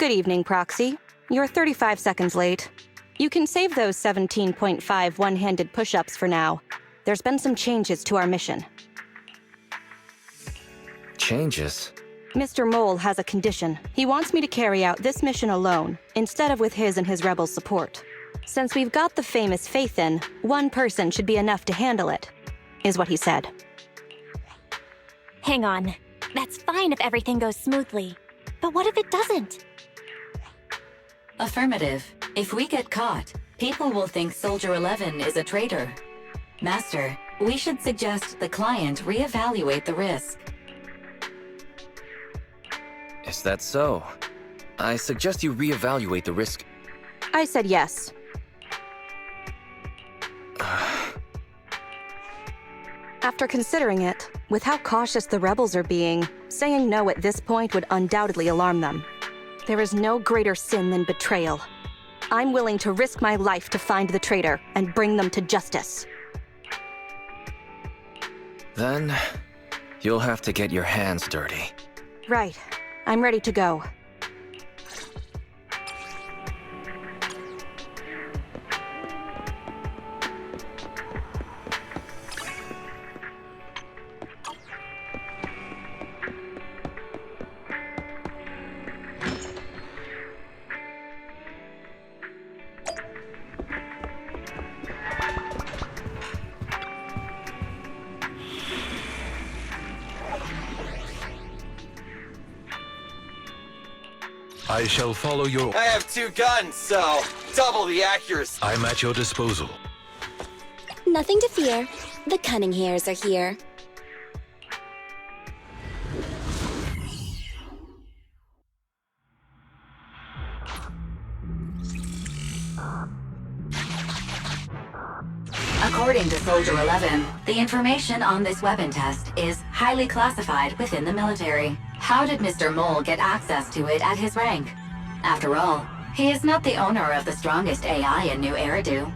Good evening, Proxy. You're 35 seconds late. You can save those 17.5 one-handed push-ups for now. There's been some changes to our mission. Changes? Mr. Mole has a condition. He wants me to carry out this mission alone, instead of with his and his rebel support. Since we've got the famous Faith-In, one person should be enough to handle it, is what he said. Hang on. That's fine if everything goes smoothly. But what if it doesn't? Affirmative. If we get caught, people will think Soldier 11 is a traitor. Master, we should suggest the client reevaluate the risk. Is that so? I suggest you reevaluate the risk. I said yes. After considering it, with how cautious the rebels are being, saying no at this point would undoubtedly alarm them. There is no greater sin than betrayal. I'm willing to risk my life to find the traitor and bring them to justice. Then, you'll have to get your hands dirty. Right. I'm ready to go. I shall follow your... I have 2 guns, so double the accuracy. I'm at your disposal. Nothing to fear. The cunning hairs are here. According to Soldier 11, the information on this weapon test is highly classified within the military. How did Mr. Mole get access to it at his rank? After all, he is not the owner of the strongest AI in New Eridu.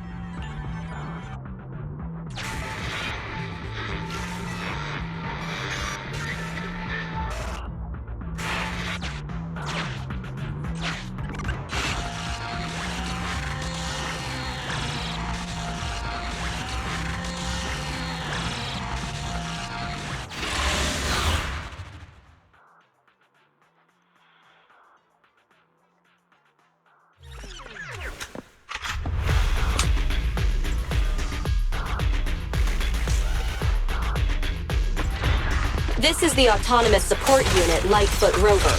This is the Autonomous Support Unit, Lightfoot Rover.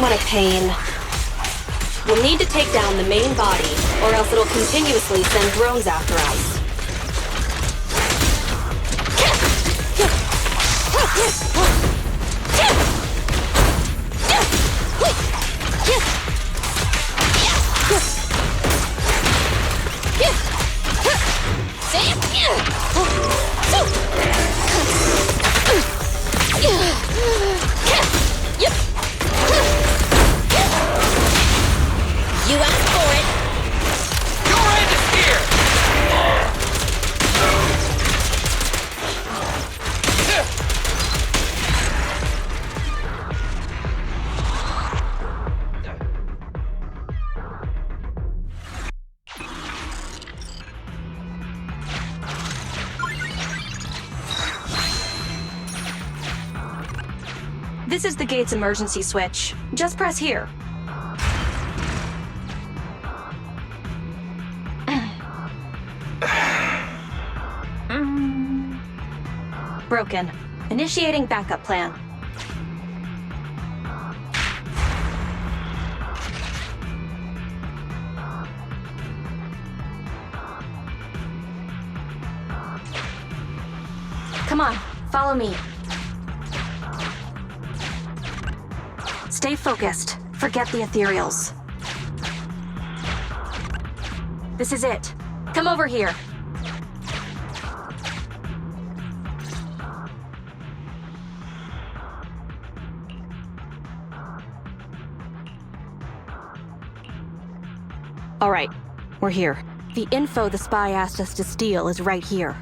What a pain. We'll need to take down the main body, or else it'll continuously send drones after us. You asked for it! Your end is here! This is the gate's emergency switch. Just press here. Broken. Initiating backup plan. Come on, follow me. Stay focused. Forget the ethereals. This is it. Come over here. All right, we're here. The info the spy asked us to steal is right here.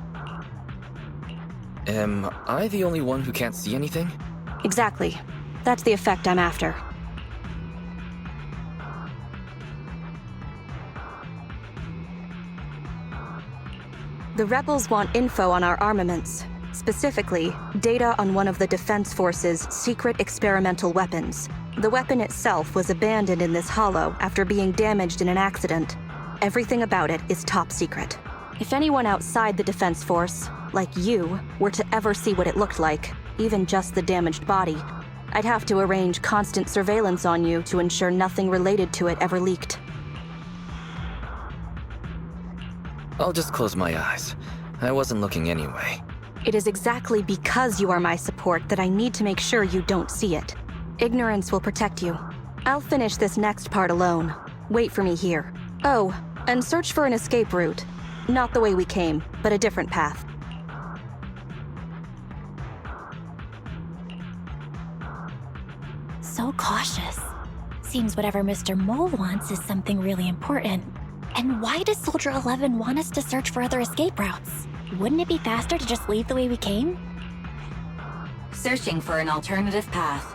Am I the only one who can't see anything? Exactly. That's the effect I'm after. The rebels want info on our armaments. Specifically, data on one of the Defense Force's secret experimental weapons. The weapon itself was abandoned in this hollow after being damaged in an accident. Everything about it is top secret. If anyone outside the Defense Force, like you, were to ever see what it looked like, even just the damaged body, I'd have to arrange constant surveillance on you to ensure nothing related to it ever leaked. I'll just close my eyes. I wasn't looking anyway. It is exactly because you are my support that I need to make sure you don't see it. Ignorance will protect you. I'll finish this next part alone. Wait for me here. Oh, and search for an escape route. Not the way we came, but a different path. So cautious. Seems whatever Mr. Mole wants is something really important. And why does Soldier 11 want us to search for other escape routes? Wouldn't it be faster to just leave the way we came? Searching for an alternative path.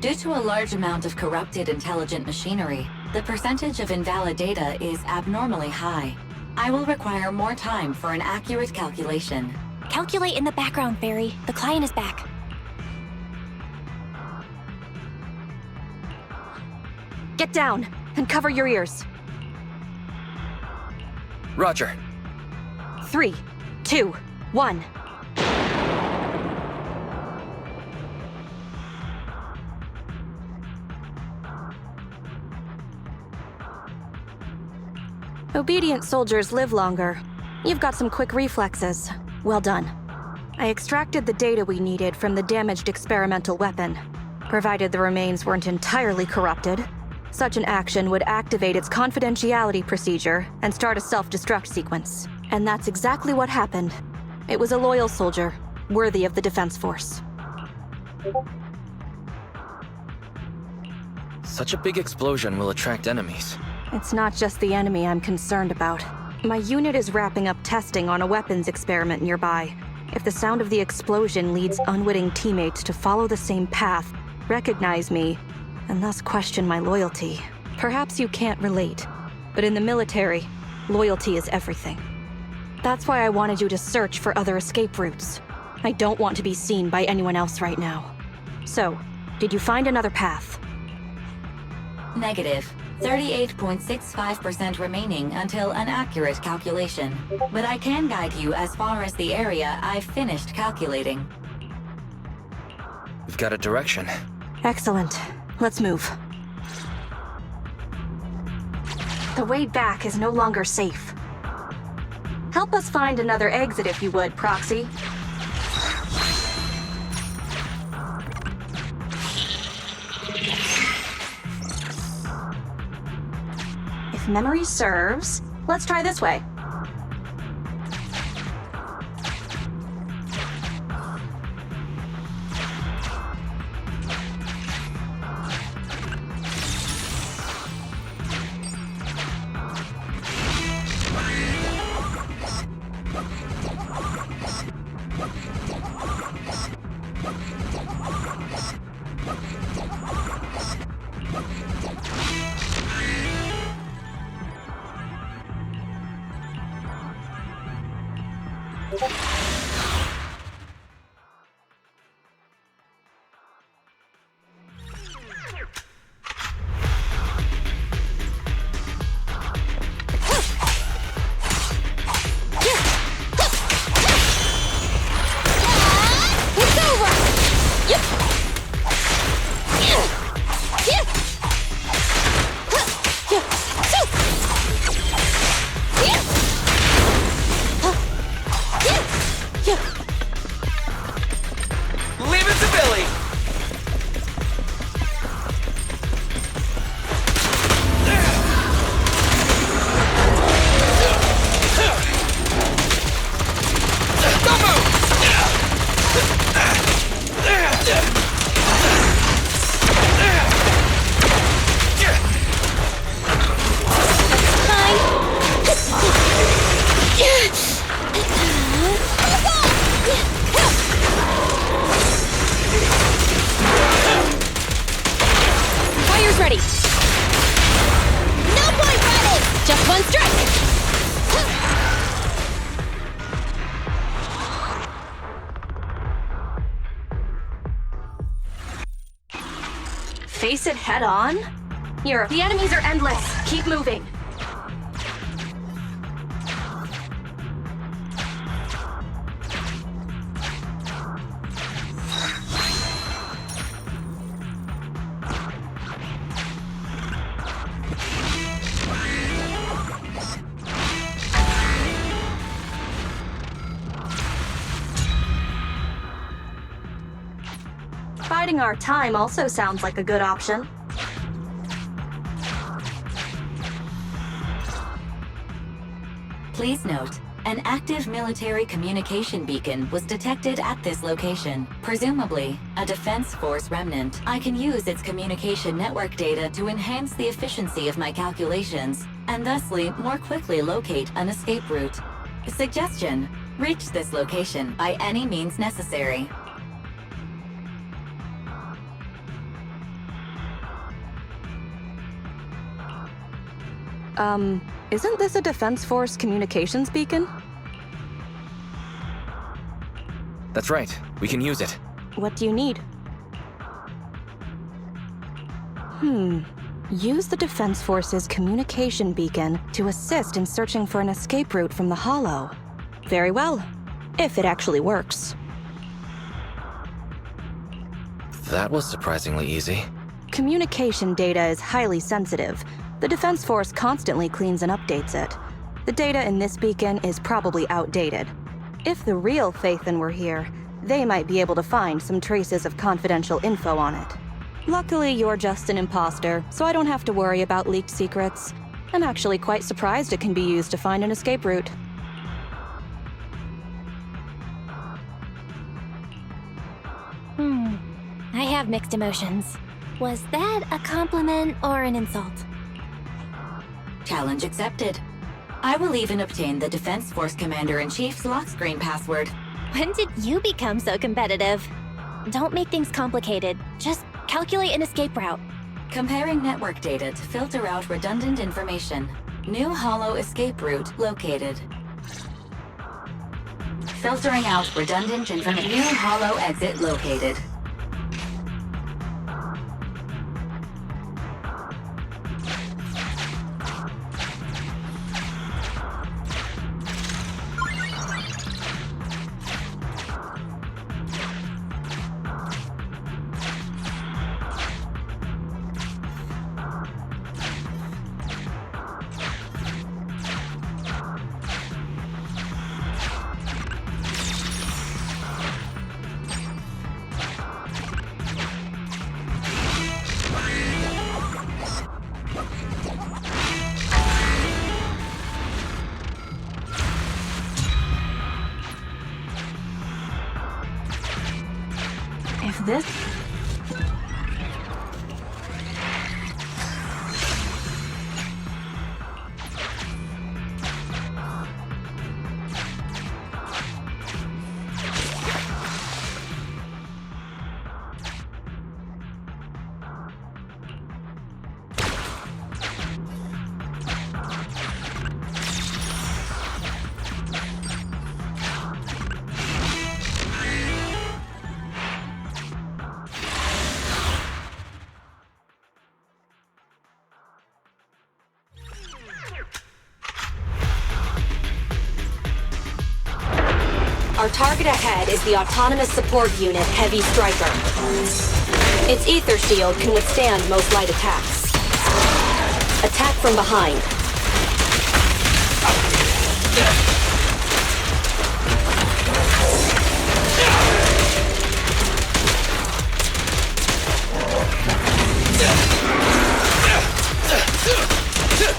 Due to a large amount of corrupted intelligent machinery, the percentage of invalid data is abnormally high. I will require more time for an accurate calculation. Calculate in the background, Fairy. The client is back. Get down and cover your ears. Roger. 3, 2, 1. Obedient soldiers live longer. You've got some quick reflexes. Well done. I extracted the data we needed from the damaged experimental weapon. Provided the remains weren't entirely corrupted, such an action would activate its confidentiality procedure and start a self-destruct sequence. And that's exactly what happened. It was a loyal soldier, worthy of the Defense Force. Such a big explosion will attract enemies. It's not just the enemy I'm concerned about. My unit is wrapping up testing on a weapons experiment nearby. If the sound of the explosion leads unwitting teammates to follow the same path, recognize me, and thus question my loyalty, perhaps you can't relate. But in the military, loyalty is everything. That's why I wanted you to search for other escape routes. I don't want to be seen by anyone else right now. So, did you find another path? Negative. 38.65% remaining until an accurate calculation. But I can guide you as far as the area I've finished calculating. We've got a direction. Excellent. Let's move. The way back is no longer safe. Help us find another exit if you would, Proxy. If memory serves, let's try this way. Leave it to Billy! Don't move! Fire's ready! No point running! Just one strike! face it head on? The enemies are endless. Keep moving. Biding our time also sounds like a good option. Please note, an active military communication beacon was detected at this location. Presumably, a Defense Force remnant. I can use its communication network data to enhance the efficiency of my calculations, and thusly more quickly locate an escape route. Suggestion: reach this location by any means necessary. Isn't this a Defense Force communications beacon? That's right. We can use it. What do you need? Use the Defense Force's communication beacon to assist in searching for an escape route from the Hollow. Very well. If it actually works. That was surprisingly easy. Communication data is highly sensitive. The Defense Force constantly cleans and updates it. The data in this beacon is probably outdated. If the real Phaethon were here, they might be able to find some traces of confidential info on it. Luckily, you're just an imposter, so I don't have to worry about leaked secrets. I'm actually quite surprised it can be used to find an escape route. I have mixed emotions. Was that a compliment or an insult? Challenge accepted. I will even obtain the Defense Force Commander-in-Chief's lock screen password. When did you become so competitive? Don't make things complicated. Just calculate an escape route. Comparing network data to filter out redundant information. New Hollow escape route located. Filtering out redundant information. New Hollow exit located. If this... Our target ahead is the Autonomous Support Unit Heavy Striker. Its ether shield can withstand most light attacks. Attack from behind.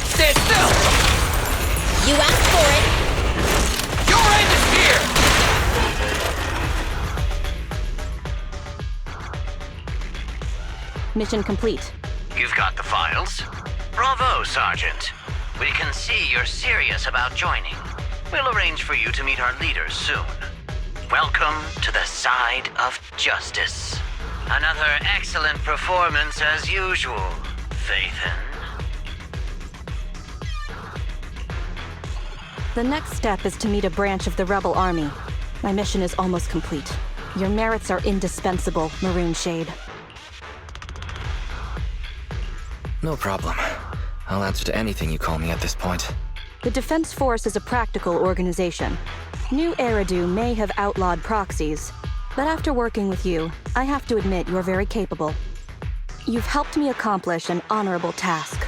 Stand still! You asked for it! Your end is here! Mission complete. You've got the files? Bravo, Sergeant. We can see you're serious about joining. We'll arrange for you to meet our leaders soon. Welcome to the side of justice. Another excellent performance as usual, Phaethon. The next step is to meet a branch of the Rebel Army. My mission is almost complete. Your merits are indispensable, Maroon Shade. No problem. I'll answer to anything you call me at this point. The Defense Force is a practical organization. New Eridu may have outlawed proxies, but after working with you, I have to admit you're very capable. You've helped me accomplish an honorable task.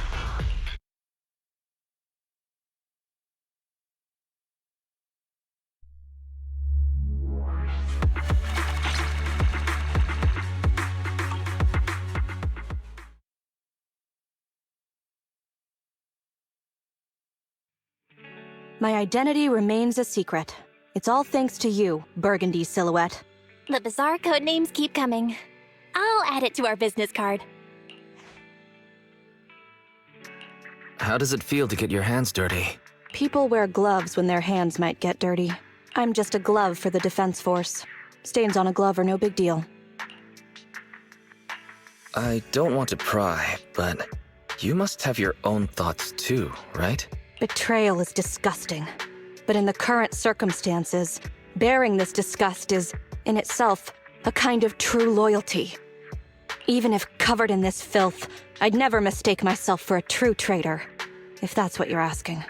My identity remains a secret. It's all thanks to you, Burgundy Silhouette. The bizarre code names keep coming. I'll add it to our business card. How does it feel to get your hands dirty? People wear gloves when their hands might get dirty. I'm just a glove for the Defense Force. Stains on a glove are no big deal. I don't want to pry, but you must have your own thoughts too, right? Betrayal is disgusting. But in the current circumstances, bearing this disgust is, in itself, a kind of true loyalty. Even if covered in this filth, I'd never mistake myself for a true traitor, if that's what you're asking.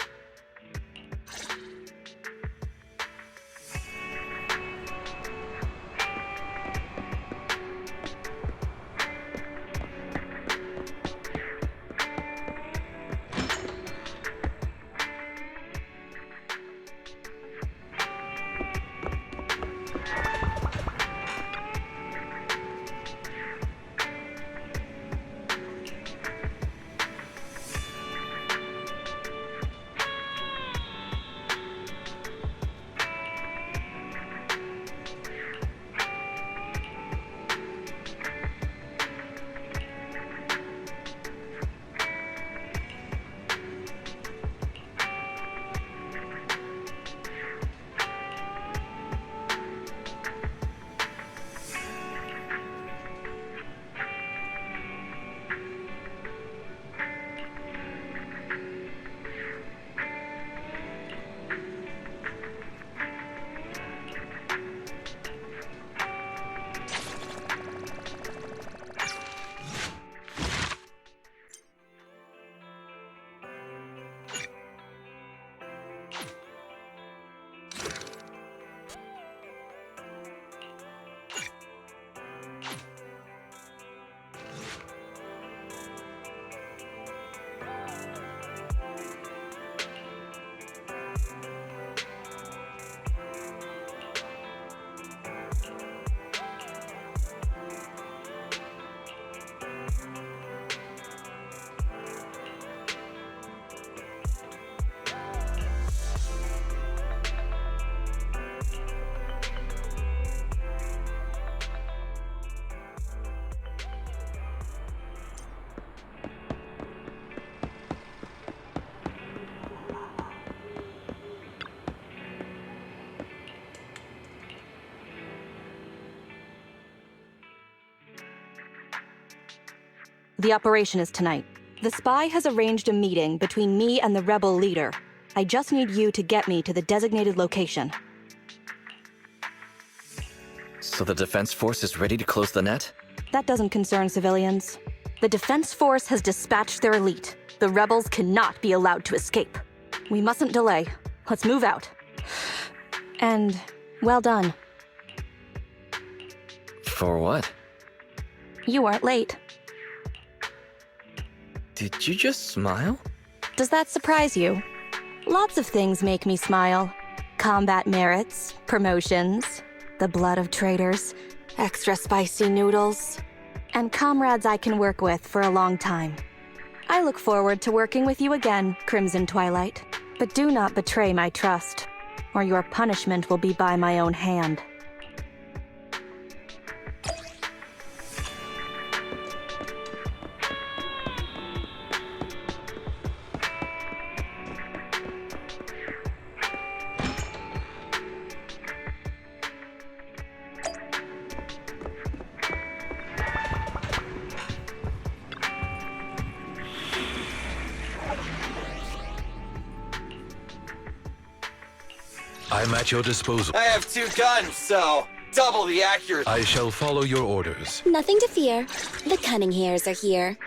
The operation is tonight. The spy has arranged a meeting between me and the rebel leader. I just need you to get me to the designated location. So the Defense Force is ready to close the net? That doesn't concern civilians. The Defense Force has dispatched their elite. The rebels cannot be allowed to escape. We mustn't delay. Let's move out. And well done. For what? You weren't late. Did you just smile? Does that surprise you? Lots of things make me smile. Combat merits, promotions, the blood of traitors, extra spicy noodles, and comrades I can work with for a long time. I look forward to working with you again, Crimson Twilight. But do not betray my trust, or your punishment will be by my own hand. I'm at your disposal. I have 2 guns, so double the accuracy. I shall follow your orders. Nothing to fear. The cunning hairs are here.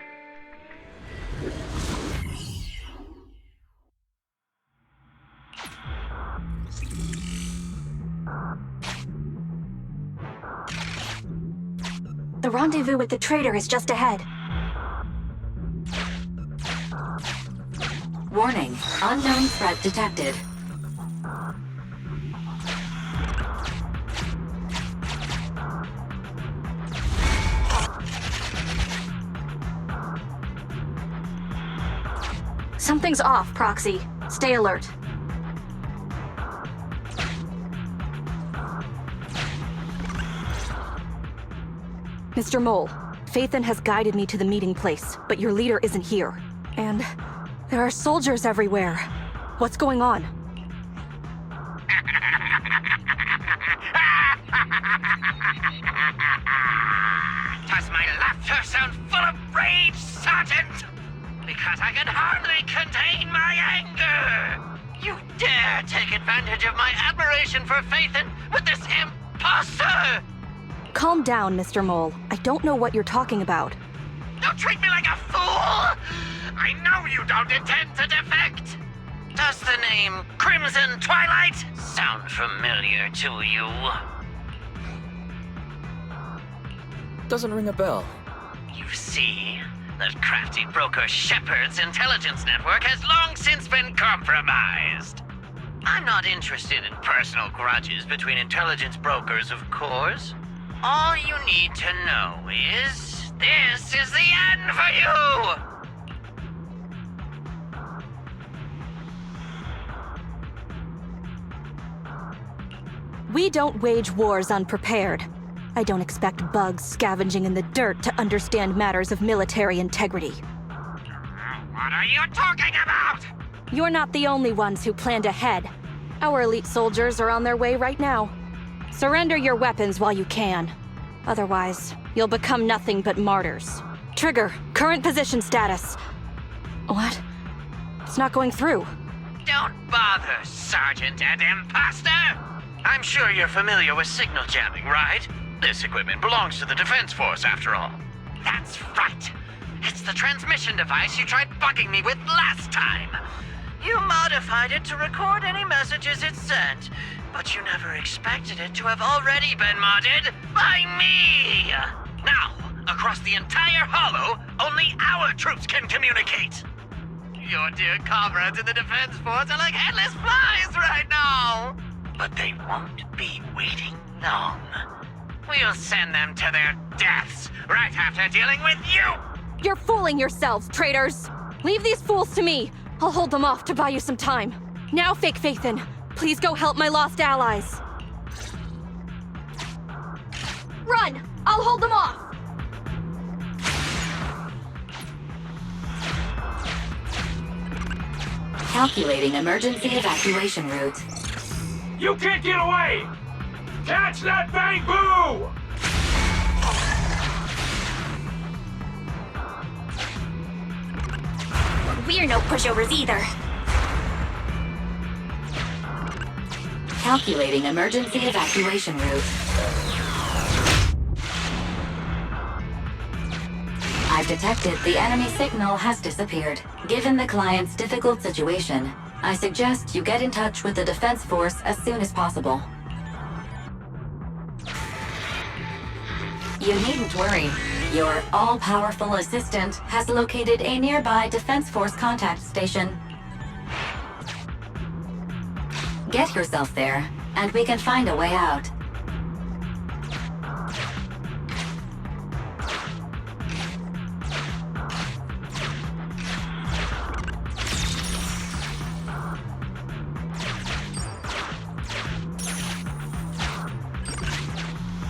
The rendezvous with the traitor is just ahead. Warning, unknown threat detected. Something's off, Proxy. Stay alert. Mr. Mole, Phaethon has guided me to the meeting place, but your leader isn't here. And there are soldiers everywhere. What's going on? Does my laughter sound full of rage, Sergeant? Because I can hardly contain my anger! You dare take advantage of my admiration for Phaethon with this imposter! Calm down, Mr. Mole. I don't know what you're talking about. Don't treat me like a fool! I know you don't intend to defect! Does the name Crimson Twilight sound familiar to you? Doesn't ring a bell. You see, that crafty broker Shepard's intelligence network has long since been compromised. I'm not interested in personal grudges between intelligence brokers, of course. All you need to know is, this is the end for you! We don't wage wars unprepared. I don't expect bugs scavenging in the dirt to understand matters of military integrity. What are you talking about? You're not the only ones who planned ahead. Our elite soldiers are on their way right now. Surrender your weapons while you can. Otherwise, you'll become nothing but martyrs. Trigger, current position status. What? It's not going through. Don't bother, Sergeant and Imposter! I'm sure you're familiar with signal jamming, right? This equipment belongs to the Defense Force, after all. That's right. It's the transmission device you tried bugging me with last time. You modified it to record any messages it sent, but you never expected it to have already been modded by me! Now, across the entire Hollow, only our troops can communicate! Your dear comrades in the Defense Force are like headless flies right now! But they won't be waiting long. We'll send them to their deaths right after dealing with you! You're fooling yourselves, traitors! Leave these fools to me! I'll hold them off to buy you some time. Now, Fake Phaethon, please go help my lost allies. Run! I'll hold them off! Calculating emergency evacuation route. You can't get away! Catch that bang boo! We're no pushovers either. Calculating emergency evacuation route. I've detected the enemy signal has disappeared. Given the client's difficult situation, I suggest you get in touch with the Defense Force as soon as possible. You needn't worry. Your all-powerful assistant has located a nearby Defense Force contact station. Get yourself there, and we can find a way out.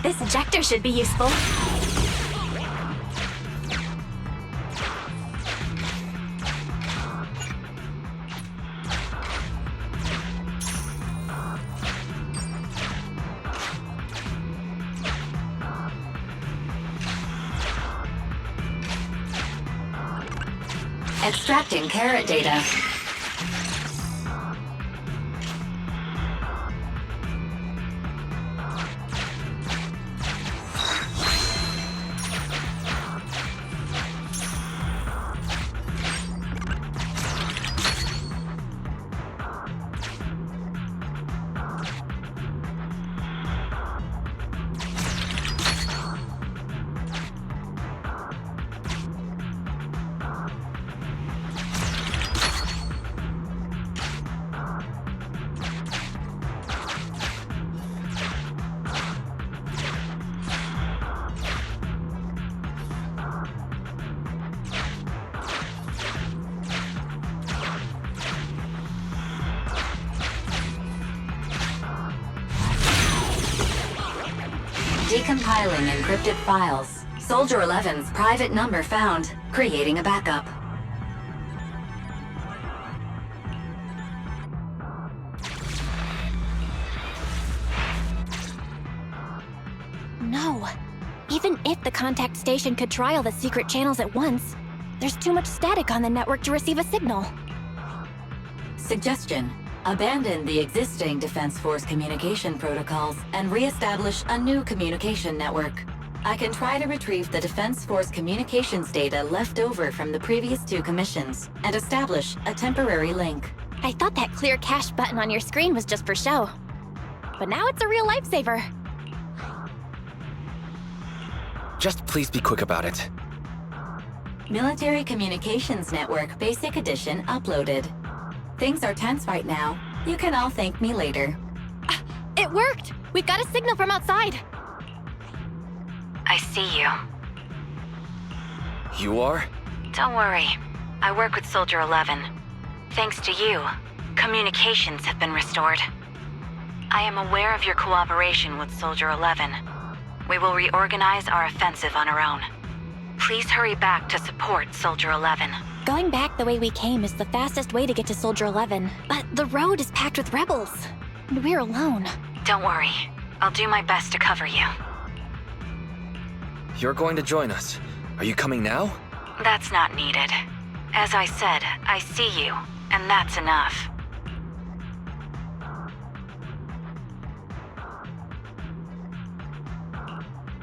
This ejector should be useful. Extracting carrot data. Decompiling encrypted files. Soldier 11's private number found. Creating a backup. No. Even if the contact station could trial the secret channels at once, there's too much static on the network to receive a signal. Suggestion. Abandon the existing Defense Force communication protocols and re-establish a new communication network. I can try to retrieve the Defense Force communications data left over from the previous 2 commissions and establish a temporary link. I thought that clear cache button on your screen was just for show. But now it's a real lifesaver. Just please be quick about it. Military Communications Network Basic Edition uploaded. Things are tense right now. You can all thank me later. It worked! We've got a signal from outside. I see you. You are? Don't worry. I work with Soldier 11. Thanks to you, communications have been restored. I am aware of your cooperation with Soldier 11. We will reorganize our offensive on our own. Please hurry back to support Soldier 11. Going back the way we came is the fastest way to get to Soldier 11. But the road is packed with rebels. And we're alone. Don't worry. I'll do my best to cover you. You're going to join us. Are you coming now? That's not needed. As I said, I see you, and that's enough.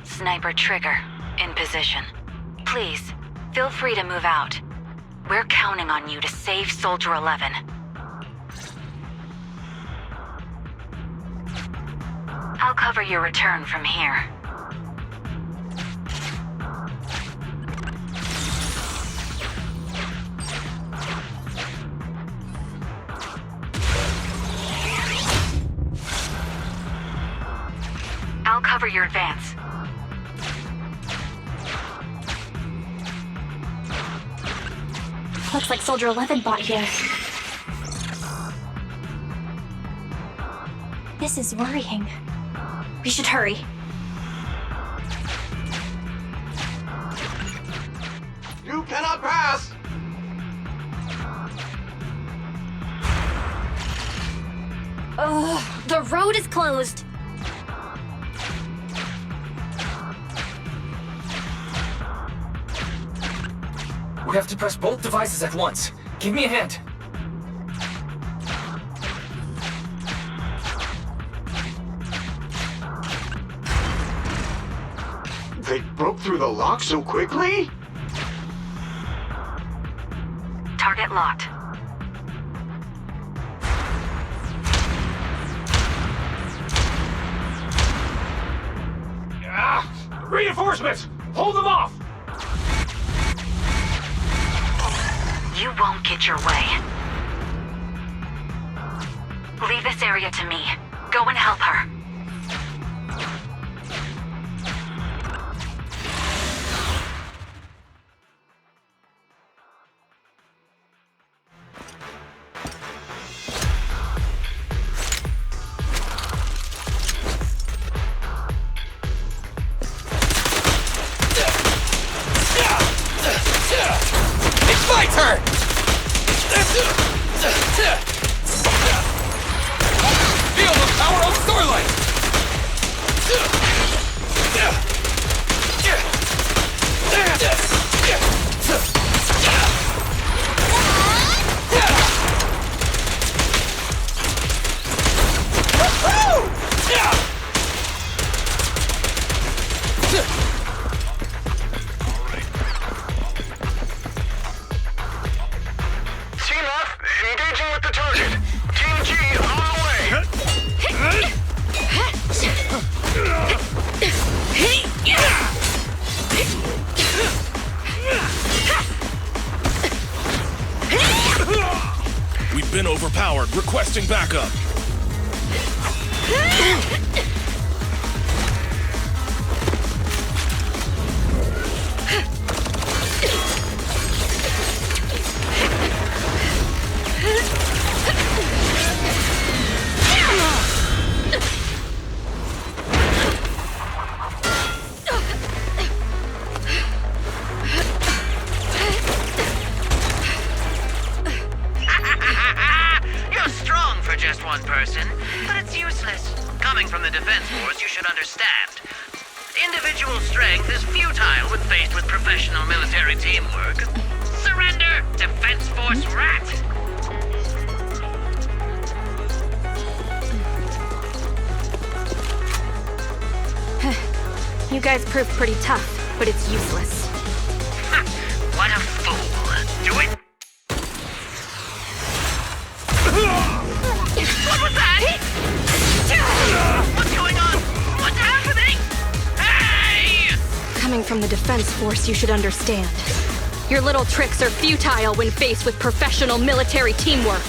Sniper trigger, in position. Please, feel free to move out. We're counting on you to save Soldier 11. I'll cover your return from here. I'll cover your advance. Looks like Soldier 11 bought here. This is worrying. We should hurry. You cannot pass! Ugh, the road is closed. We have to press both devices at once. Give me a hand. They broke through the lock so quickly? Target locked. Reinforcements! Hold them off! You won't get your way. Leave this area to me. Go and help her. It's my turn! Feel the power of Starlight! Team F, engaging with the target. Team G, on the way. We've been overpowered. Requesting backup. you should understand. Individual strength is futile when faced with professional military teamwork. Surrender, Defense Force rat! You guys proved pretty tough, but it's useless. What a fool. Do it! What was that? What's going on? What's happening? Hey! Coming from the Defense Force, you should understand. Your little tricks are futile when faced with professional military teamwork.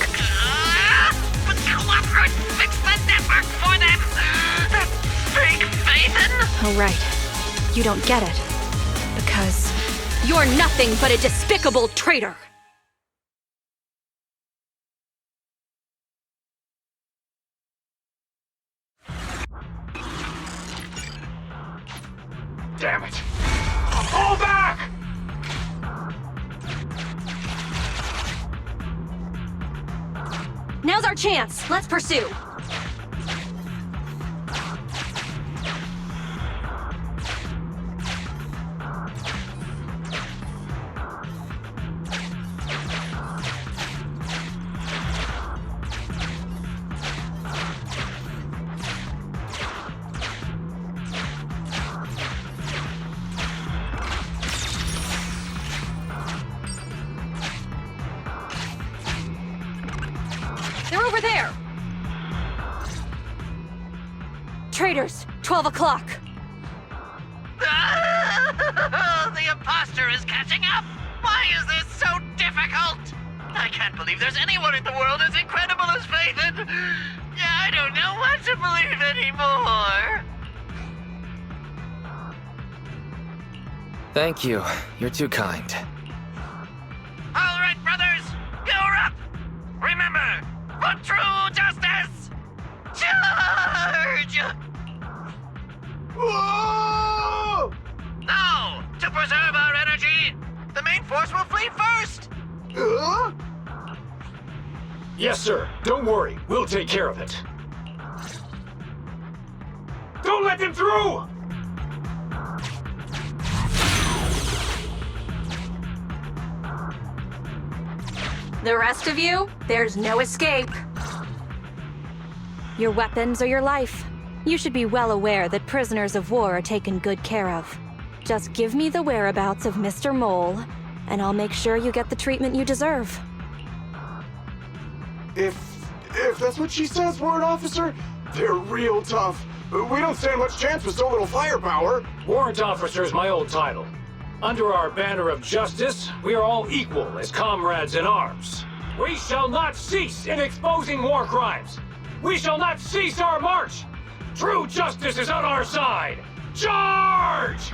But Clockwork fixed the network for them! That fake Phaethon? Oh, right. You don't get it. Because you're nothing but a despicable traitor! Damn it! Fall back! Now's our chance. Let's pursue. They're over there! Traitors, 12 o'clock. The imposter is catching up! Why is this so difficult? I can't believe there's anyone in the world as incredible as Phaethon! Yeah, I don't know what to believe anymore! Thank you. You're too kind. All right, brothers! You're up! Remember, for true justice! Charge! Whoa! No! To preserve our energy, the main force will flee first! Yes, sir. Don't worry. We'll take care of it. Don't let them through! The rest of you, there's no escape. Your weapons or your life. You should be well aware that prisoners of war are taken good care of. Just give me the whereabouts of Mr. Mole, and I'll make sure you get the treatment you deserve. If that's what she says, Warrant Officer, they're real tough. We don't stand much chance with so little firepower. Warrant Officer is my old title. Under our banner of justice, we are all equal as comrades in arms. We shall not cease in exposing war crimes. We shall not cease our march. True justice is on our side. Charge!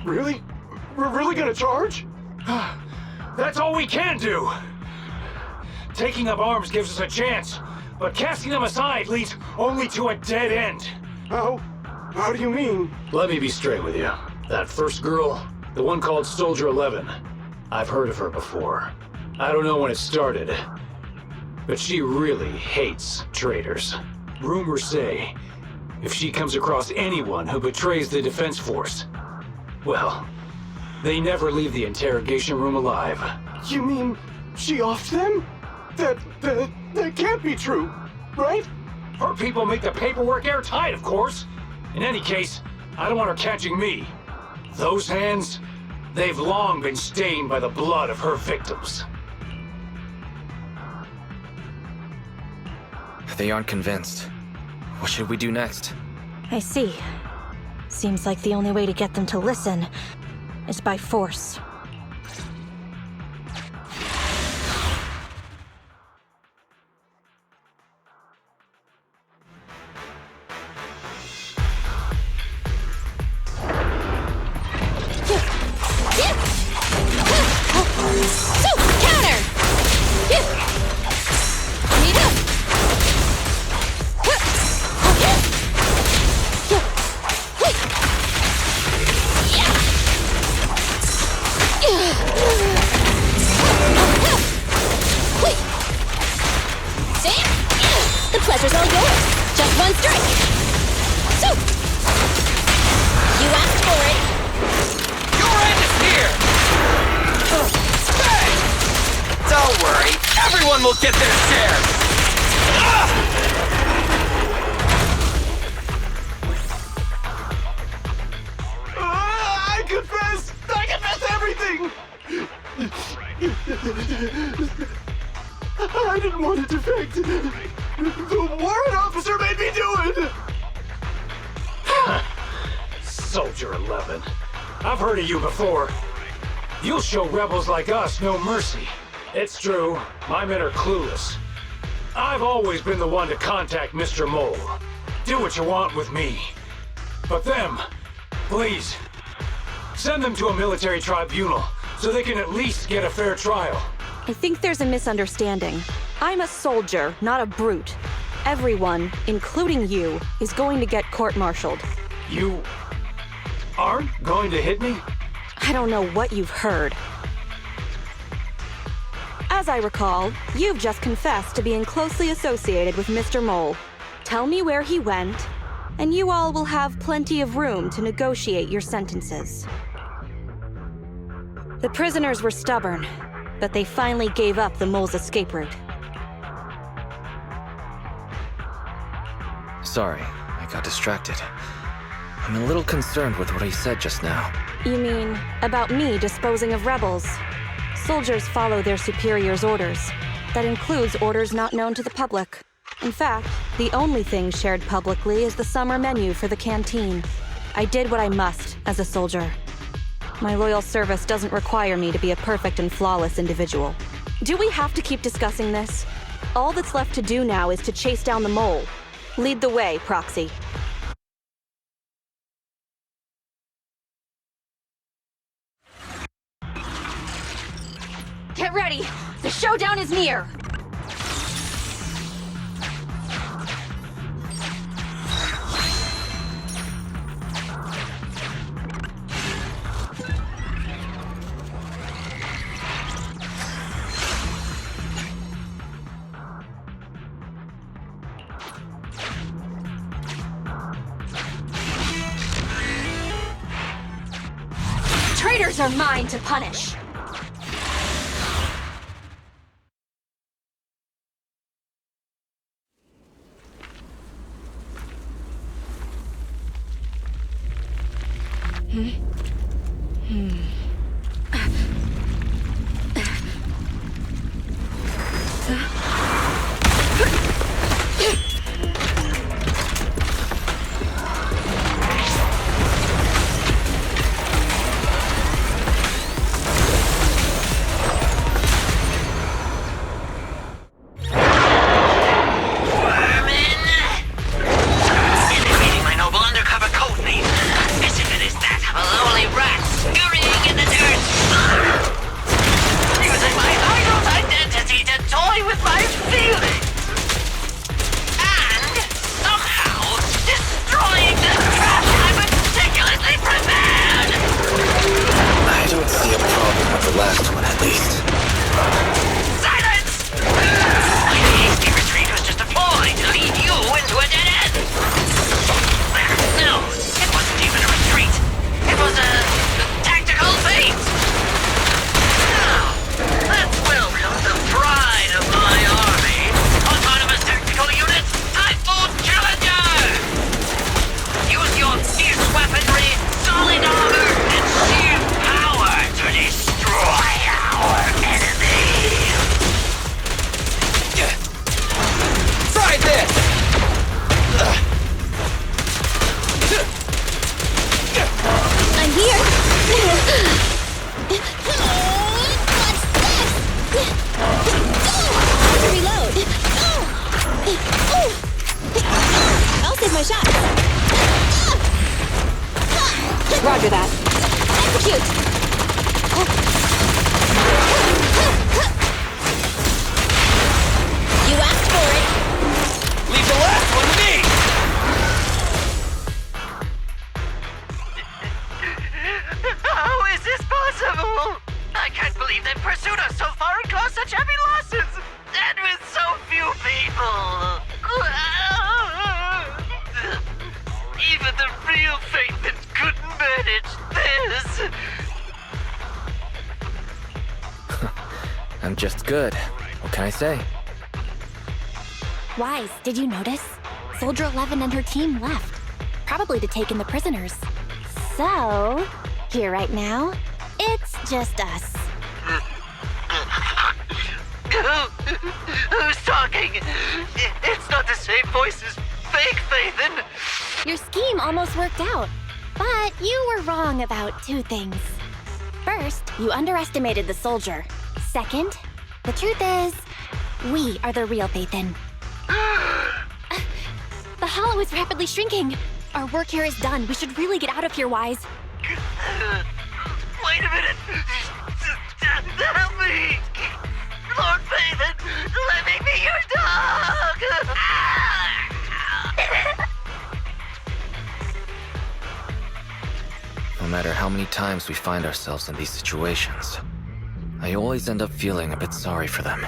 Really? We're really gonna charge? That's all we can do. Taking up arms gives us a chance, but casting them aside leads only to a dead end. How do you mean? Let me be straight with you. That first girl, the one called Soldier 11, I've heard of her before. I don't know when it started, but she really hates traitors. Rumors say, if she comes across anyone who betrays the Defense Force, well, they never leave the interrogation room alive. You mean she offed them? That can't be true, right? Her people make the paperwork airtight, of course. In any case, I don't want her catching me. Those hands, they've long been stained by the blood of her victims. They aren't convinced. What should we do next? I see. Seems like the only way to get them to listen is by force. on strike! So! You asked for it! Your end is here! Hey! Don't worry, everyone will get their share! I confess everything! I didn't want to defect. The warrant officer made me do it! Soldier 11. I've heard of you before. You'll show rebels like us no mercy. It's true, my men are clueless. I've always been the one to contact Mr. Mole. Do what you want with me. But them, please, send them to a military tribunal so they can at least get a fair trial. I think there's a misunderstanding. I'm a soldier, not a brute. Everyone, including you, is going to get court-martialed. You aren't going to hit me? I don't know what you've heard. As I recall, you've just confessed to being closely associated with Mr. Mole. Tell me where he went, and you all will have plenty of room to negotiate your sentences. The prisoners were stubborn, but they finally gave up the Mole's escape route. Sorry, I got distracted. I'm a little concerned with what he said just now. You mean about me disposing of rebels? Soldiers follow their superiors' orders. That includes orders not known to the public. In fact, the only thing shared publicly is the summer menu for the canteen. I did what I must as a soldier. My loyal service doesn't require me to be a perfect and flawless individual. Do we have to keep discussing this? All that's left to do now is to chase down the Mole. Lead the way, Proxy. Get ready! The showdown is near! Traitors are mine to punish! Roger that. Execute! You asked for it! Leave the last one to me! How is this possible? I can't believe they've pursued us so far and caused such heavy losses! And with so few people! just good. What can I say? Wise, did you notice? Soldier 11 and her team left. Probably to take in the prisoners. So, here right now, it's just us. Who's talking? It's not the same voice as fake Phaethon. Your scheme almost worked out. But you were wrong about two things. First, you underestimated the soldier. Second, the truth is, we are the real Phaethon. The hollow is rapidly shrinking. Our work here is done. We should really get out of here, Wise. Wait a minute. Help me. Lord Phaethon, let me be your dog. No matter how many times we find ourselves in these situations, I always end up feeling a bit sorry for them.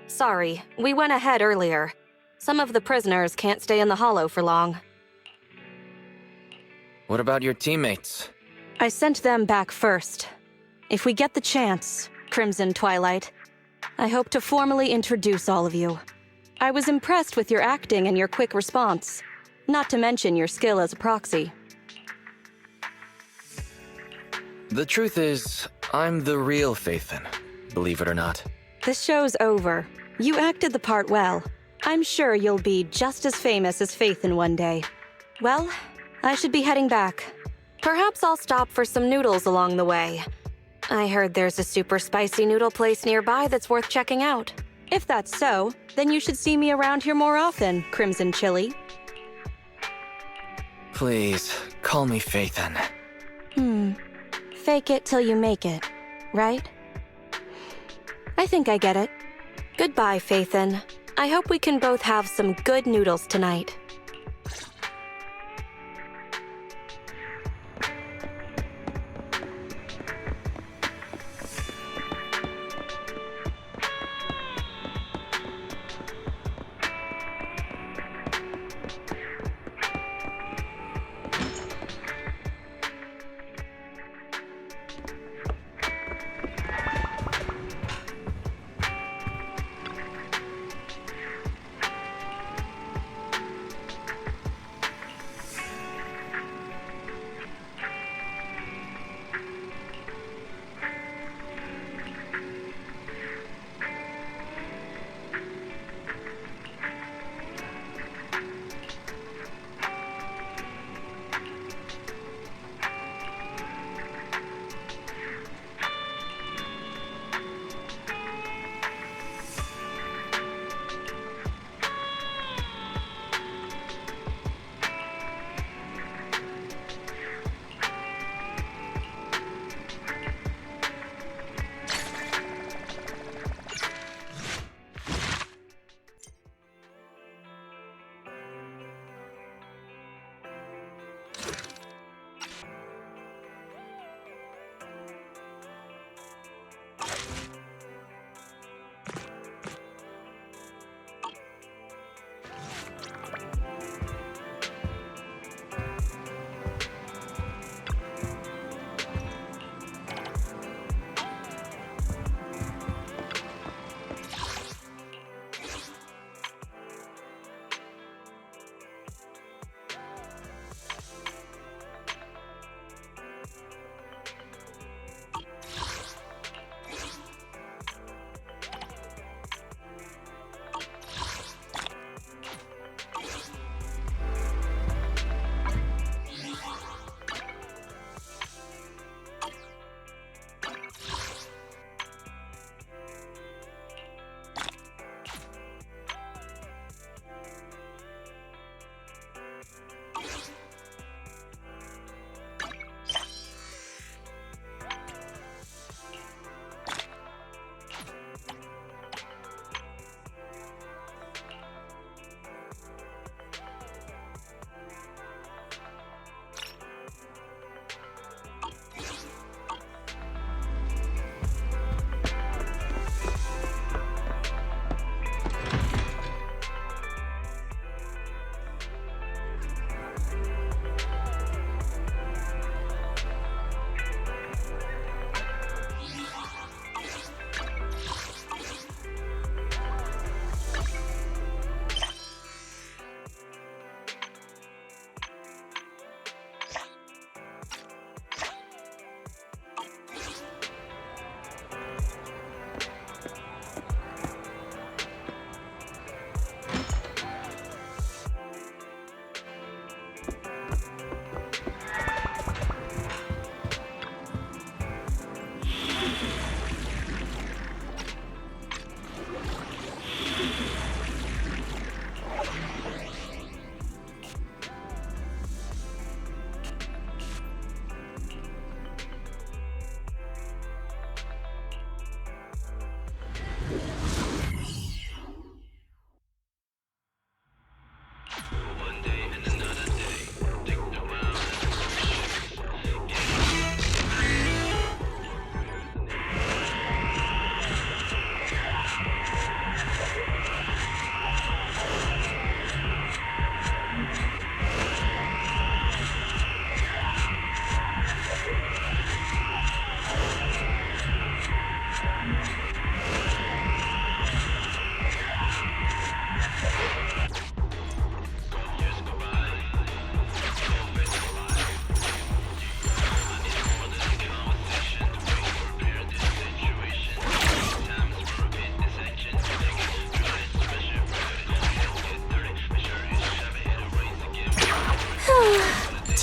Sorry, we went ahead earlier. Some of the prisoners can't stay in the hollow for long. What about your teammates? I sent them back first. If we get the chance, Crimson Twilight, I hope to formally introduce all of you. I was impressed with your acting and your quick response, not to mention your skill as a proxy. The truth is, I'm the real Phaethon, believe it or not. This show's over. You acted the part well. I'm sure you'll be just as famous as Phaethon one day. Well, I should be heading back. Perhaps I'll stop for some noodles along the way. I heard there's a super spicy noodle place nearby that's worth checking out. If that's so, then you should see me around here more often, Crimson Chili. Please, call me Phaethon. Fake it till you make it, right? I think I get it. Goodbye, Phaethon. I hope we can both have some good noodles tonight.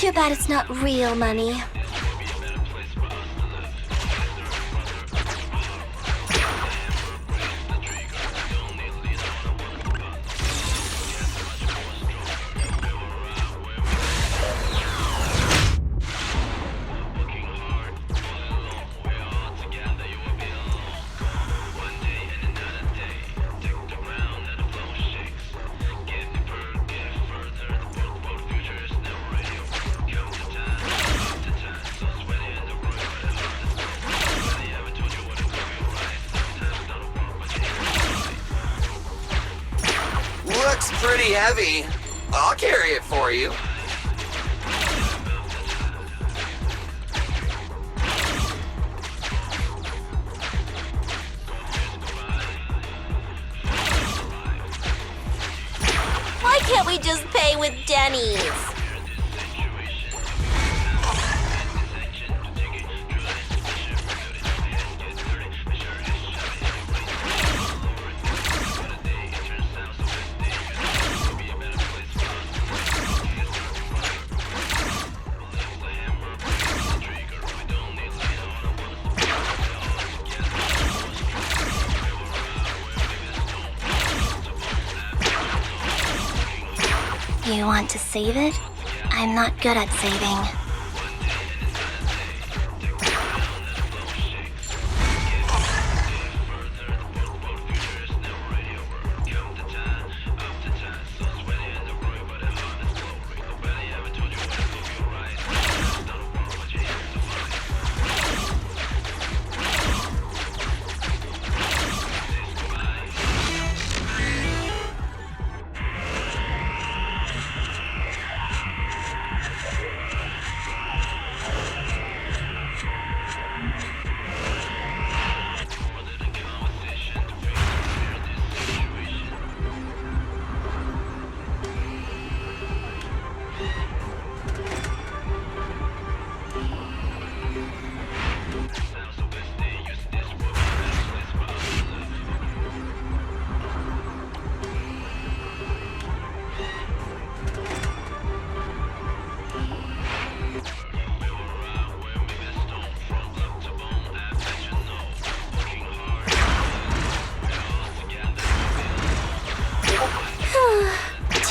Too bad it's not real money. Looks pretty heavy. I'll carry it for you. Why can't we just pay with Denny's? You want to save it? I'm not good at saving.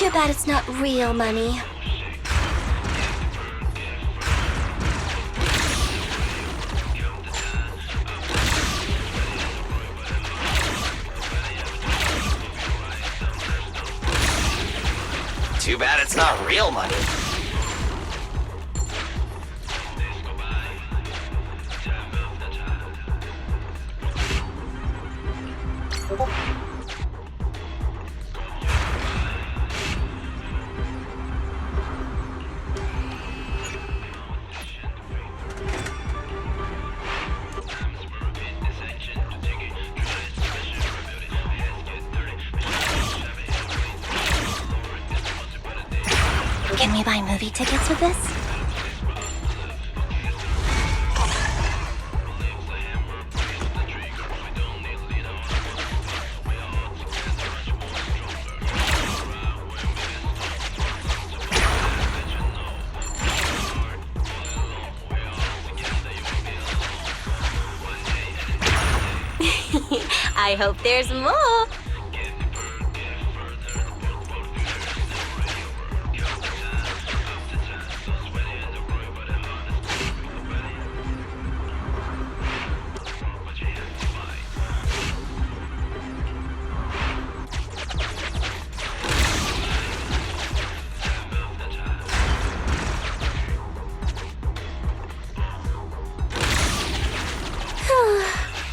Too bad it's not real money. Too bad it's not real money. Can we buy movie tickets with this? I hope there's more.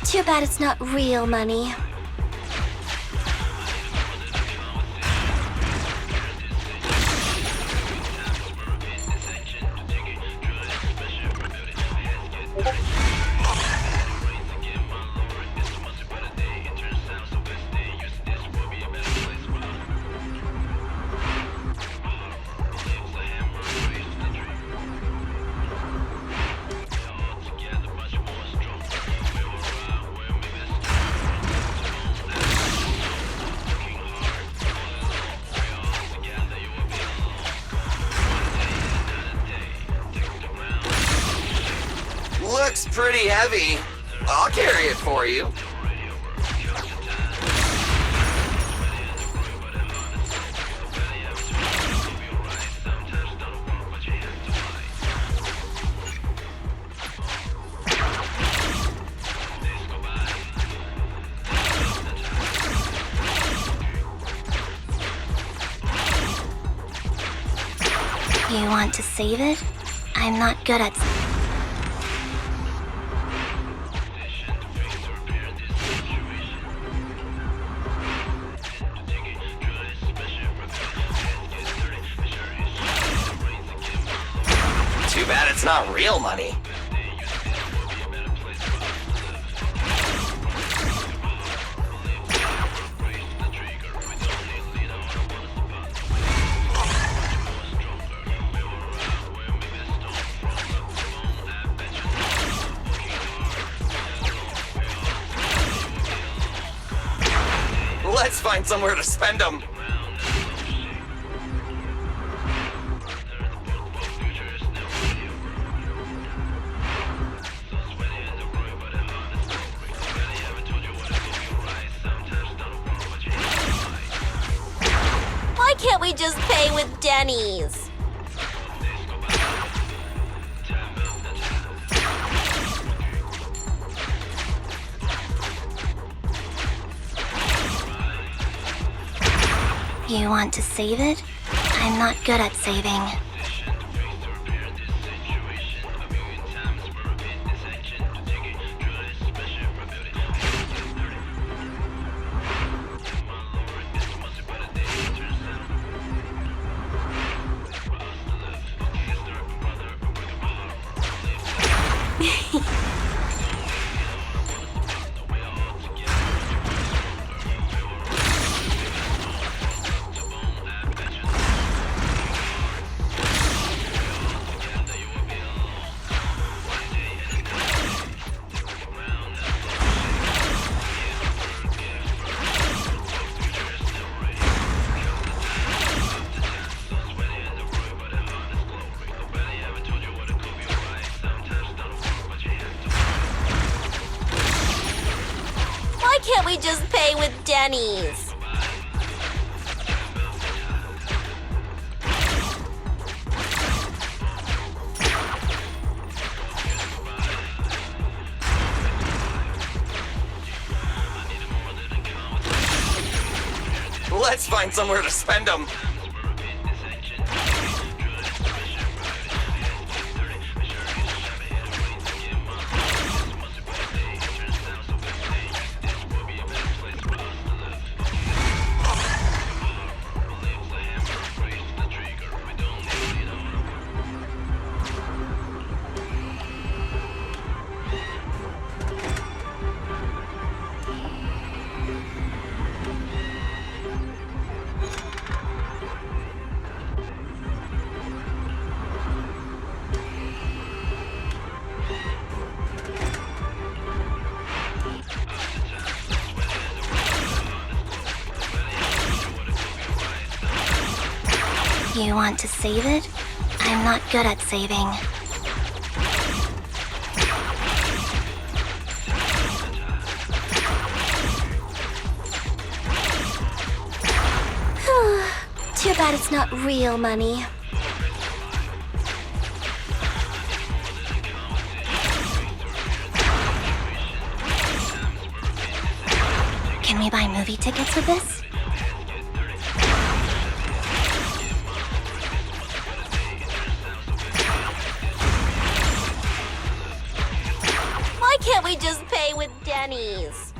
Too bad it's not real money. pretty heavy. I'll carry it for you. You want to save it? I'm not good at... Too bad it's not real money. Let's find somewhere to spend them. Why can't we just pay with Denny's? You want to save it? I'm not good at saving. Why can't we just pay with Denny's? Let's find somewhere to spend them. You want to save it? I'm not good at saving. Too bad it's not real money. Can we buy movie tickets with this? Why can't we just pay with Denny's?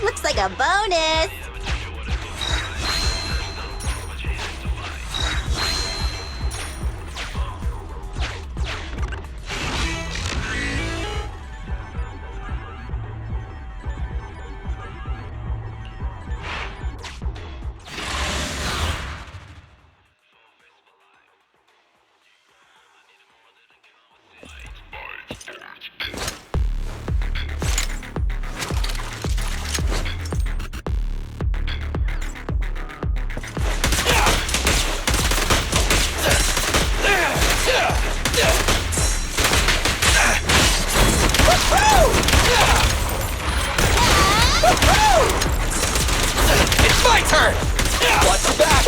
Looks like a bonus! It's my turn! Watch your back!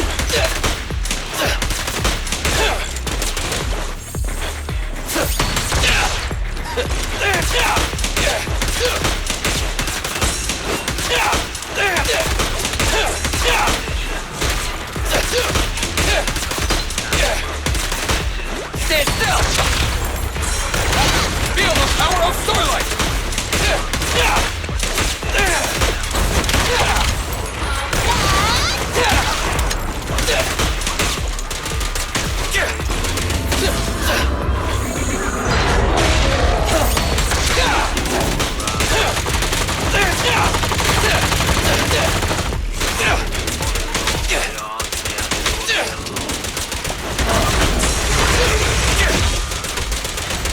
Stand still! Feel the power of Starlight!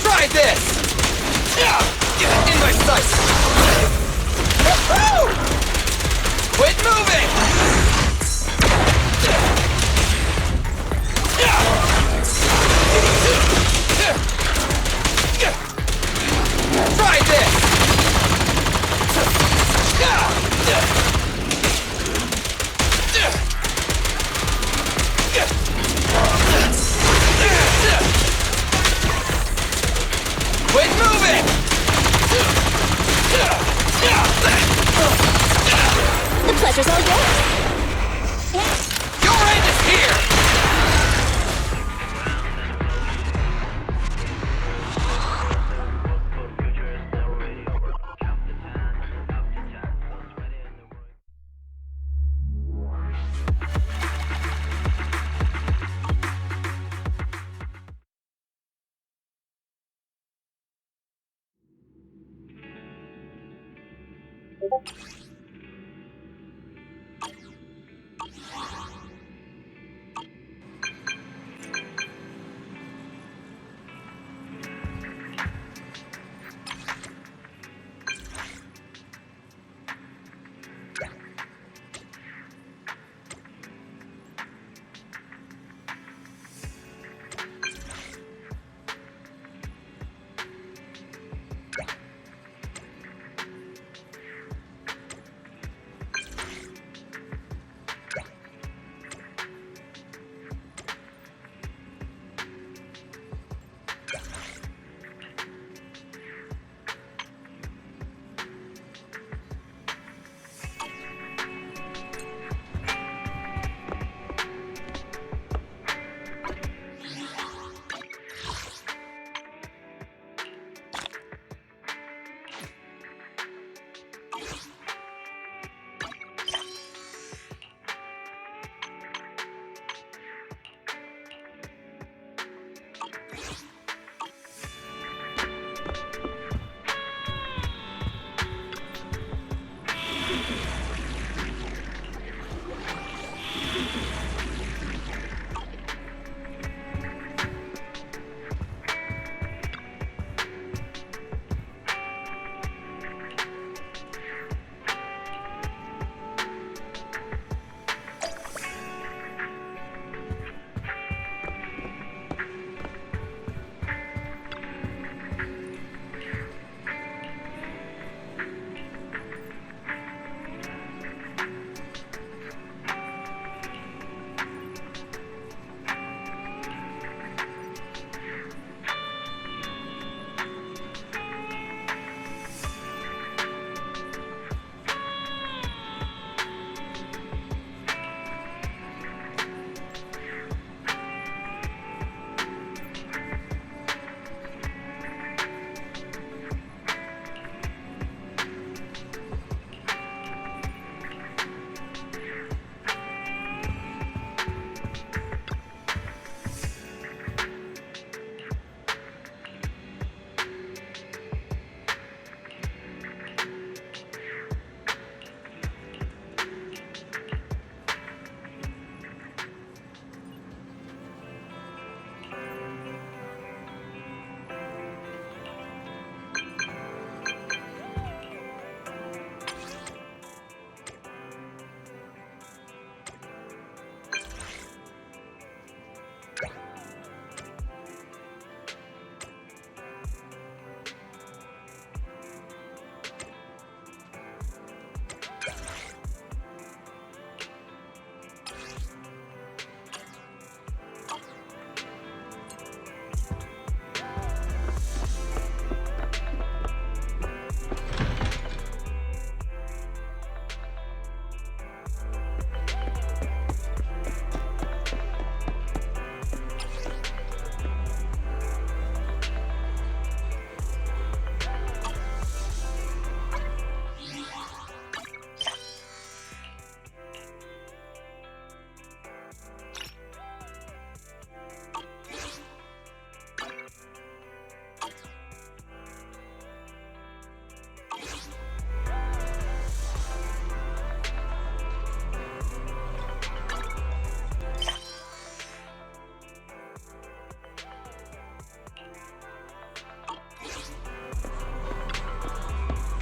Try this! In my sights! Quit moving! Try this! Quit moving! The pleasure's all yours. Your end is here!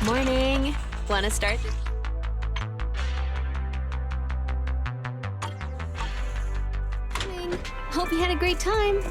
Morning. Wanna start? Morning. Hope you had a great time.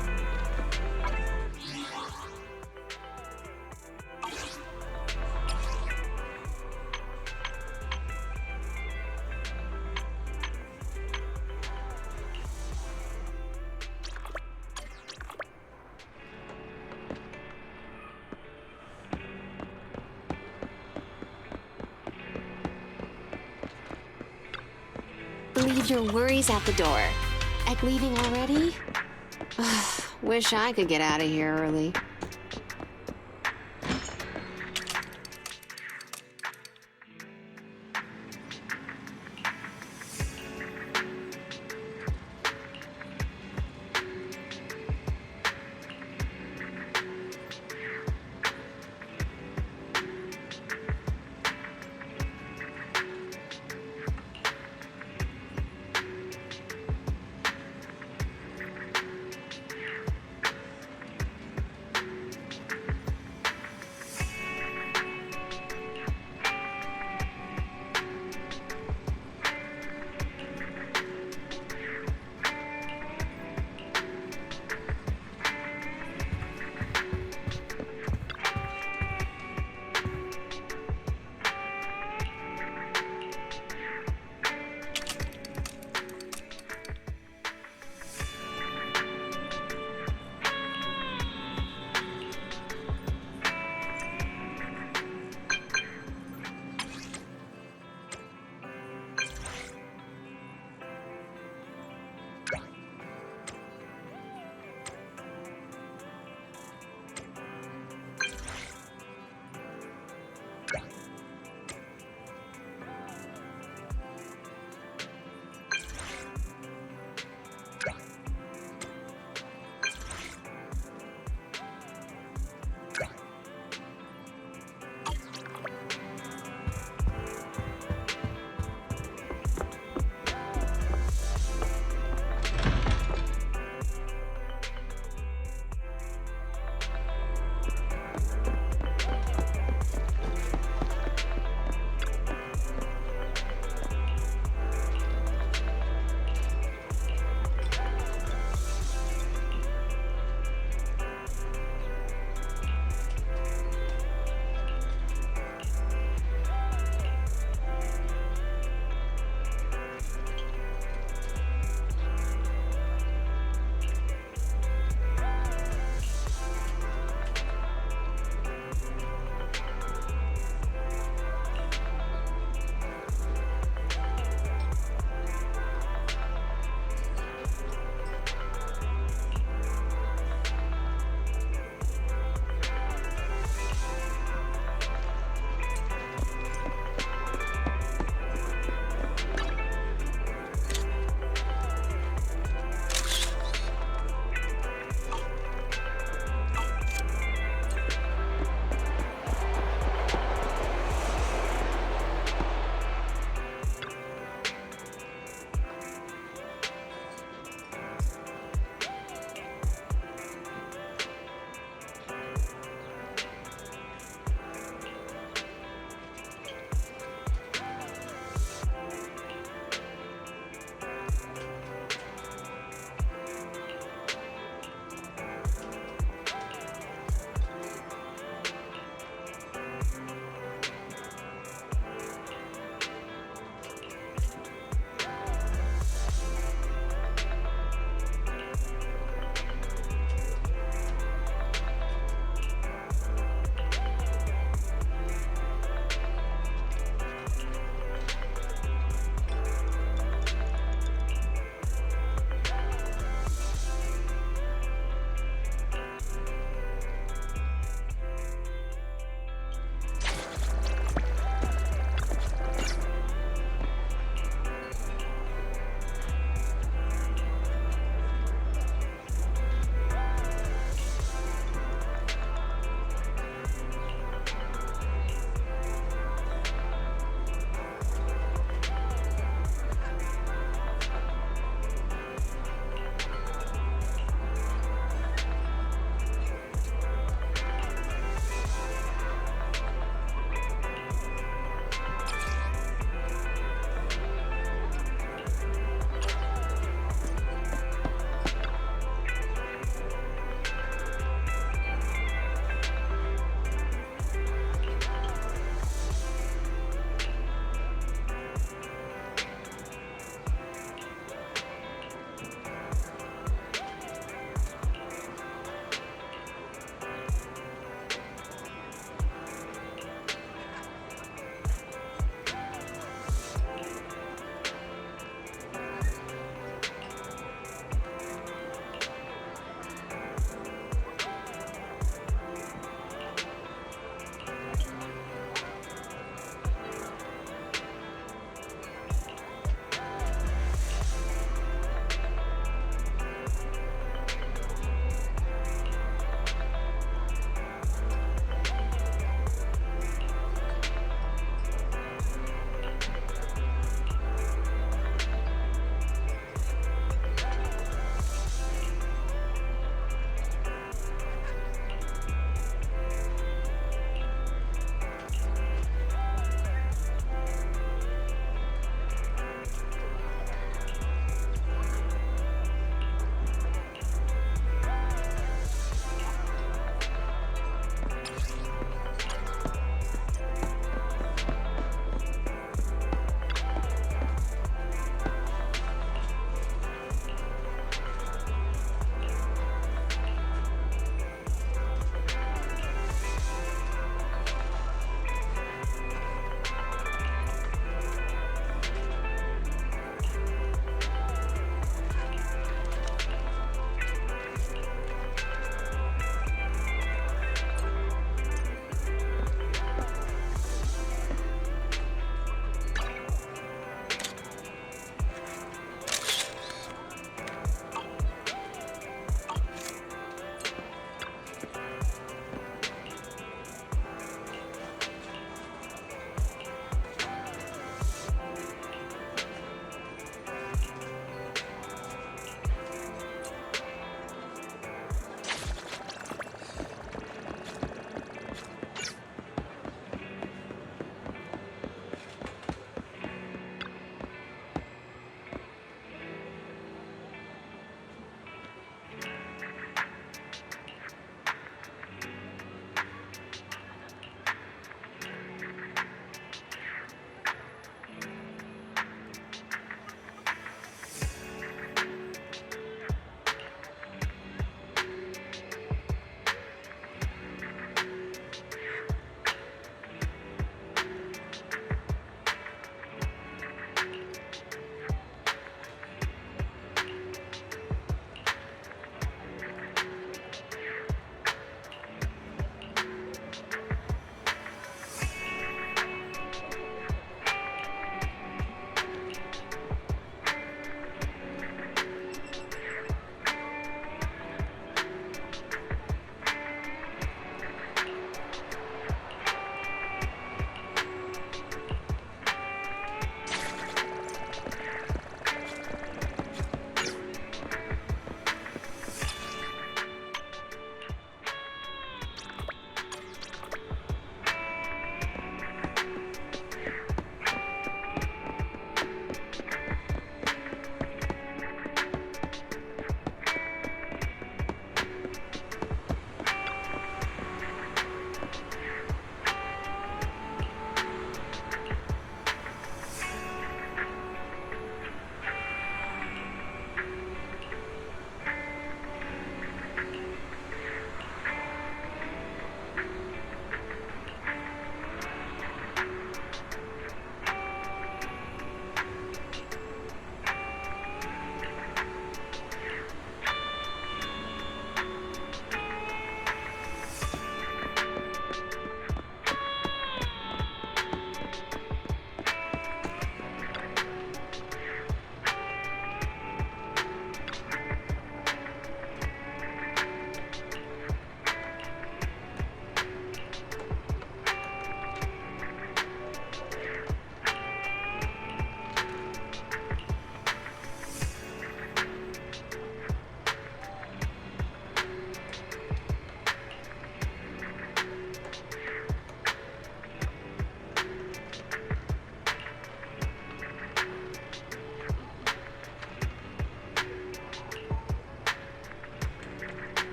Leave your worries at the door. Egg leaving already? Wish I could get out of here early.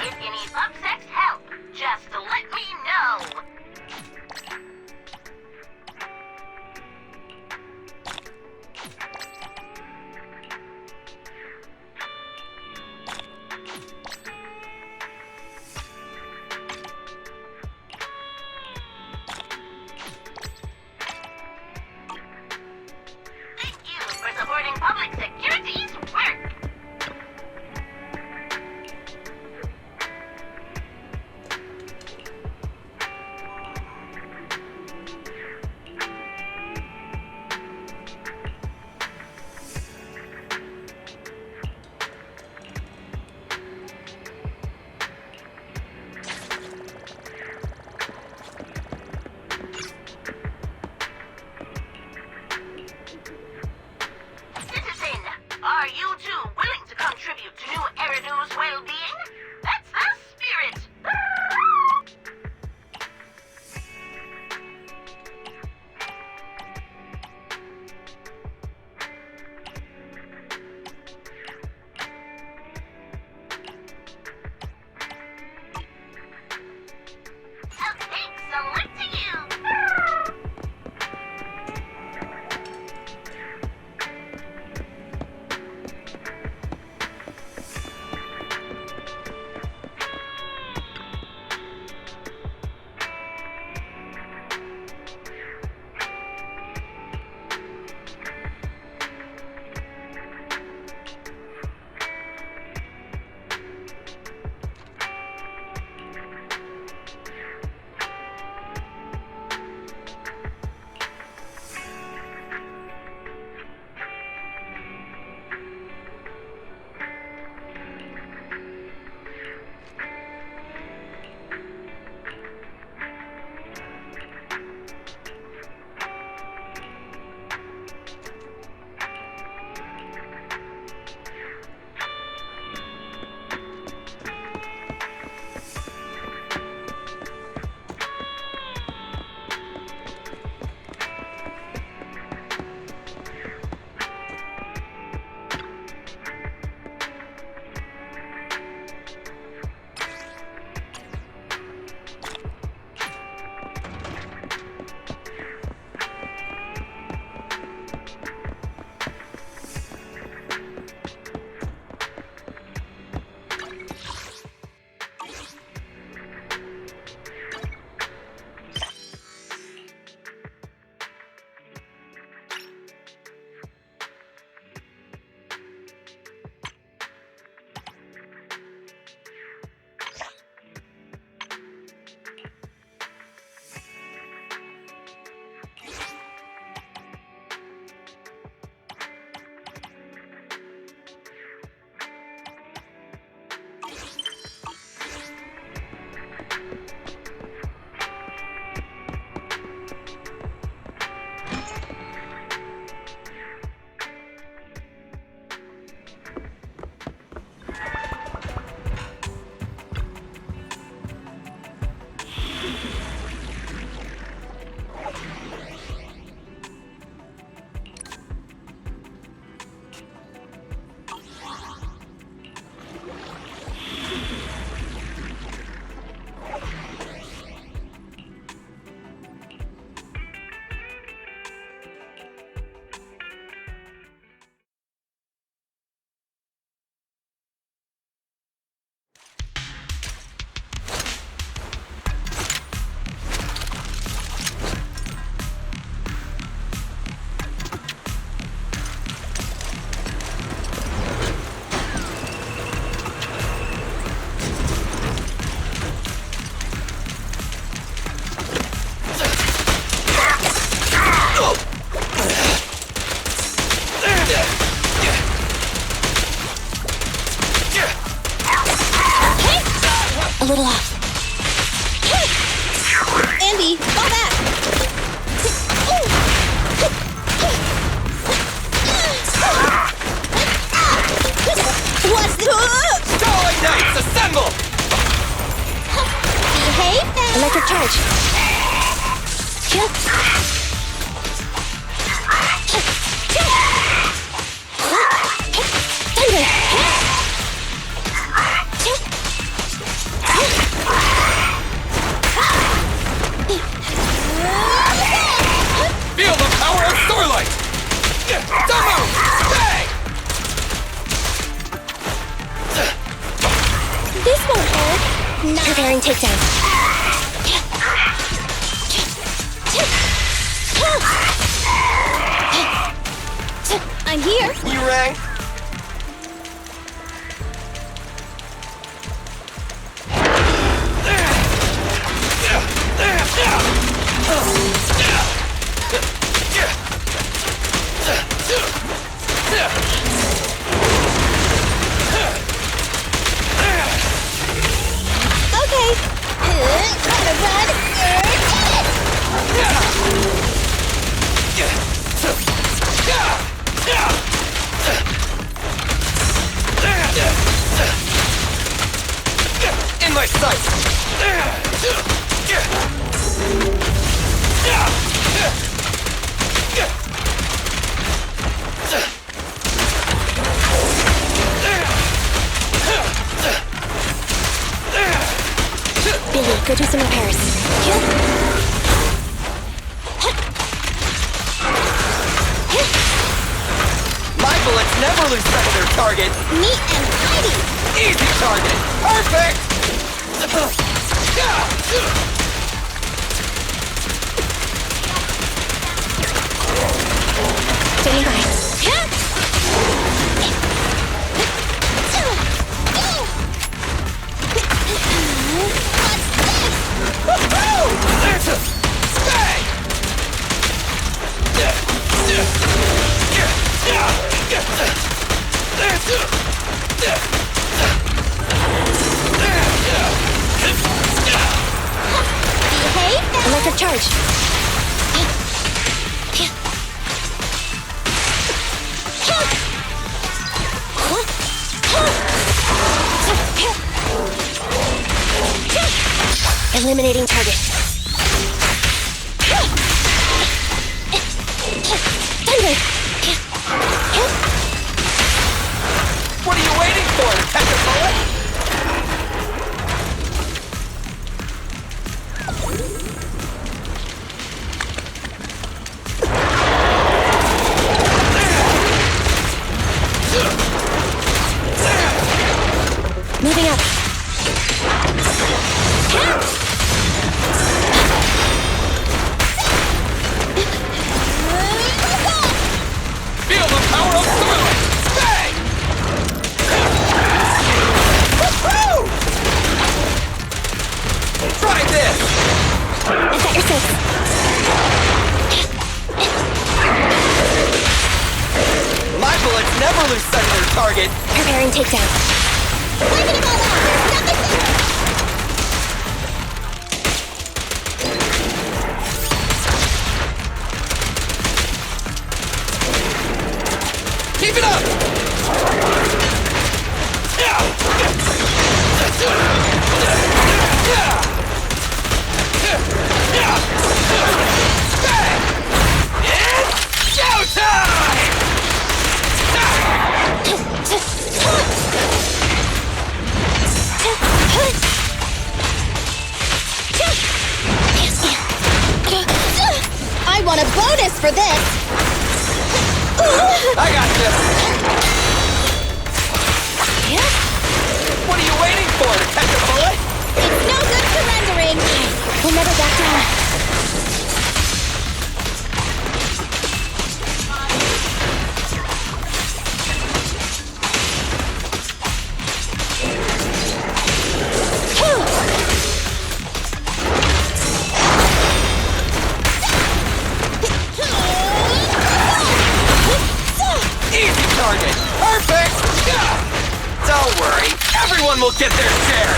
If you need Upset's help, just let me know. Thank you for supporting public security's work. little off. Andy, fall back! What's the... Starlight Knights, assemble! Behave then! Electric charge. Feel the power of Starlight! Don't move! Stay! This won't hurt. Preparing takedown. I'm here. You rang? Okay. Gotta run. In my sight! Billy, go do some repairs. My bullets never lose sight of their target! Neat and tidy. Easy target! Perfect! Standing by. Electric charge. Eliminating target. Thunder. What are you waiting for? Catch a bullet? Moving up. Feel the power of Starlight! Stay! Woo-hoo! Try this! I've got your six. My bullets never lose sight of their target! Preparing takedown. Wiping it all out. There's nothing there. Keep it up! It's showtime! I want a bonus for this. I got this! What are you waiting for? To catch a bullet? It's no good surrendering. We'll never back down. Easy target! Perfect! Don't worry, everyone will get their share!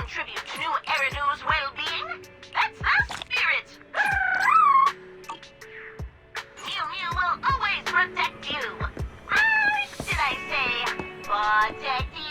contribute to New Eridu's well-being? That's the spirit! Mew Mew will always protect you! Should I say, protect you?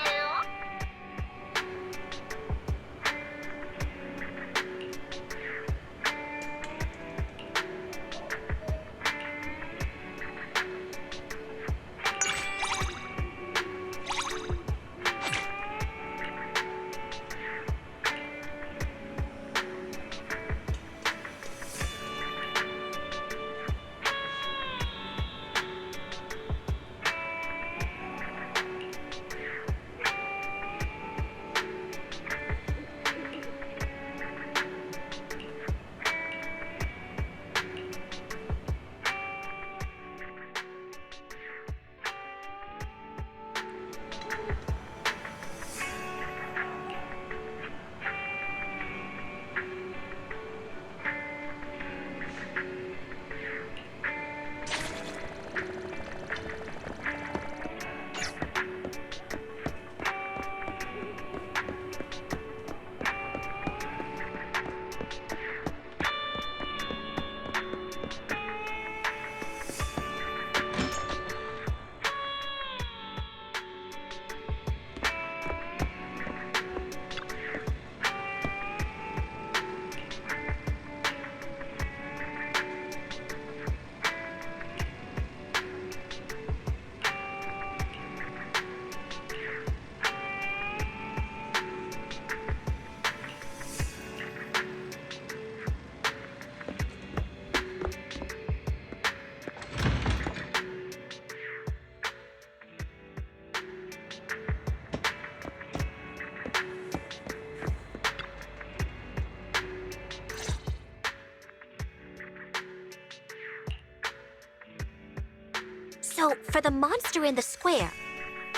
So, for the monster in the square,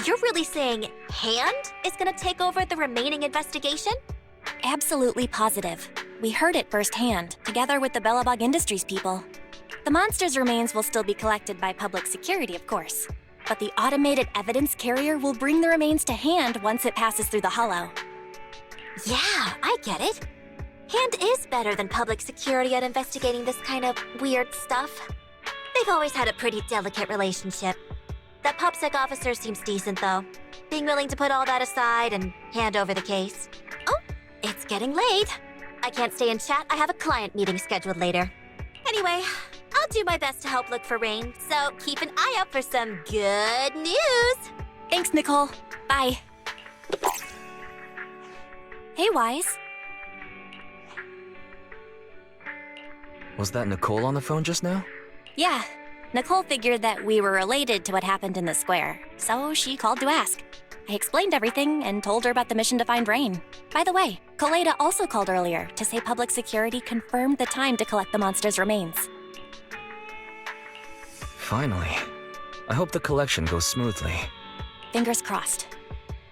you're really saying Hand is gonna take over the remaining investigation? Absolutely positive. We heard it firsthand, together with the Bellabog Industries people. The monster's remains will still be collected by public security, of course. But the automated evidence carrier will bring the remains to Hand once it passes through the hollow. Yeah, I get it. Hand is better than public security at investigating this kind of weird stuff. They've always had a pretty delicate relationship. That PubSec officer seems decent, though, being willing to put all that aside and hand over the case. Oh, it's getting late. I can't stay and chat. I have a client meeting scheduled later. Anyway, I'll do my best to help look for Rain, so keep an eye out for some good news. Thanks, Nicole. Bye. Hey, Wise. Was that Nicole on the phone just now? Yeah. Nicole figured that we were related to what happened in the square, so she called to ask. I explained everything and told her about the mission to find Rain. By the way, Koleda also called earlier to say public security confirmed the time to collect the monster's remains. Finally. I hope the collection goes smoothly. Fingers crossed.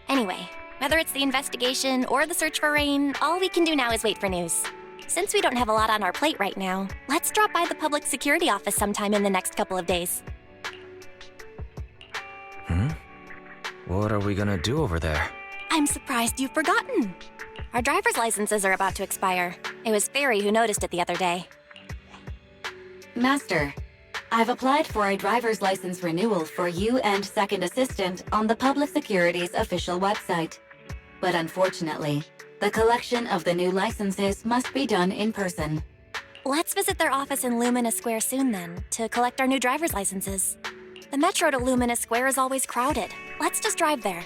Anyway, whether it's the investigation or the search for Rain, all we can do now is wait for news. Since we don't have a lot on our plate right now, let's drop by the public security office sometime in the next couple of days. What are we gonna do over there? I'm surprised you've forgotten. Our driver's licenses are about to expire. It was Fairy who noticed it the other day. Master, I've applied for a driver's license renewal for you and Second Assistant on the Public Security's official website. But unfortunately, the collection of the new licenses must be done in person. Let's visit their office in Lumina Square soon then, to collect our new driver's licenses. The metro to Lumina Square is always crowded. Let's just drive there.